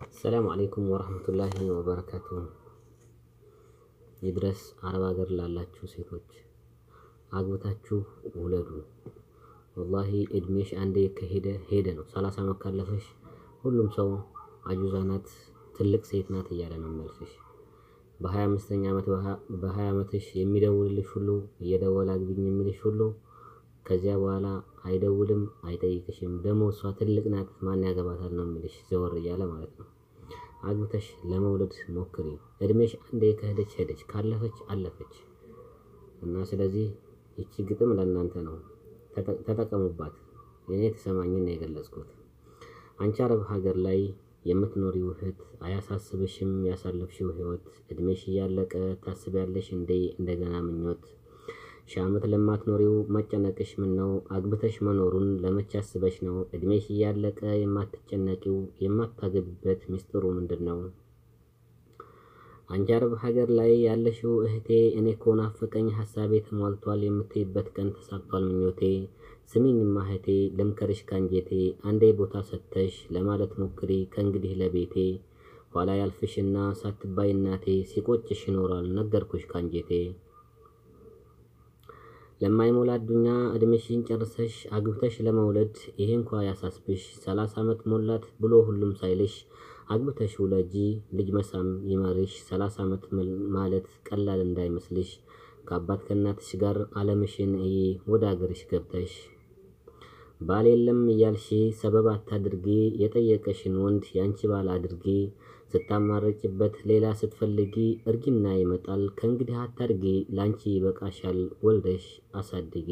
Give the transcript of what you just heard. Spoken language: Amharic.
السلام عليكم ورحمة الله وبركاته. يدرس عرب አገር ላላችሁ ሴቶች አግብታችሁ ውለዱ። والله እድሜሽ አንዴ ከሄደ ሄደ ነው። 30 ዓመት ካለፈሽ ሁሉም ሰው አጁዛ ናት ትልቅ ሴት ናት እያለ ነው የሚልሽ። በ25ኛ ዓመት በ20 ዓመትሽ የሚደውልልሽ ሁሉ እየደወለ አግቢኝ የሚልሽ ሁሉ ከዚያ በኋላ አይደውልም አይጠይቅሽም። ደሞ እሷ ትልቅ ናት ማን ያገባታል ነው የሚልሽ ዘወር እያለ ማለት ነው። አግብተሽ ለመውለድ ሞክሪ። እድሜሽ አንዴ ከሄደች ሄደች ካለፈች አለፈች እና ስለዚህ እቺ ግጥም ለእናንተ ነው። ተጠቀሙባት። እኔ ተሰማኝን ነው የገለጽኩት። አንቺ አረብ ሀገር ላይ የምትኖሪው እህት አያሳስብሽም ያሳለፍሽው ህይወት? እድሜሽ እያለቀ ታስቢያለሽ እንዴ እንደገና ምኞት? ሺህ ዓመት ለማትኖሪው መጨነቅሽ ምን ነው? አግብተሽ መኖሩን ለመቼ አስበሽ ነው? እድሜሽ እያለቀ የማትጨነቂው የማታገቢበት ሚስጥሩ ምንድነው? አንቺ አረብ ሀገር ላይ ያለሽው እህቴ እኔ እኮ ናፈቀኝ ሐሳቤ ተሟልቷል የምትይበት ቀን ተሳክቷል ምኞቴ። ስሚኝማ እህቴ ልምከርሽ ካንጀቴ አንዴ ቦታ ሰጥተሽ ለማለት ሞክሪ ከእንግዲህ ለቤቴ። ኋላ ያልፍሽና ሳትባይ እናቴ ሲቆጭሽ ይኖራል ነገርኩሽ ካንጀቴ። ለማይሞላ አዱኛ እድሜሽን ጨርሰሽ አግብተሽ ለመውለድ ይሄ እንኳን ያሳስብሽ። 30 ዓመት ሞላት ብሎ ሁሉም ሳይልሽ አግብተሽ ውለጂ ልጅ መሳም ይመርሽ። 30 ዓመት ማለት ቀላል እንዳይመስልሽ። ከአባት ከእናትሽ ጋር ዓለምሽን እይ ወደ አገርሽ ገብተሽ። ባል የለም እያልሽ ሰበብ አታድርጊ የጠየቀሽን ወንድ ያንቺ ባል አድርጊ። ስታማረጭበት ሌላ ስትፈልጊ እርጅና ይመጣል ከእንግዲህ አታርጊ ላንቺ ይበቃሻል ወልደሽ አሳድጊ።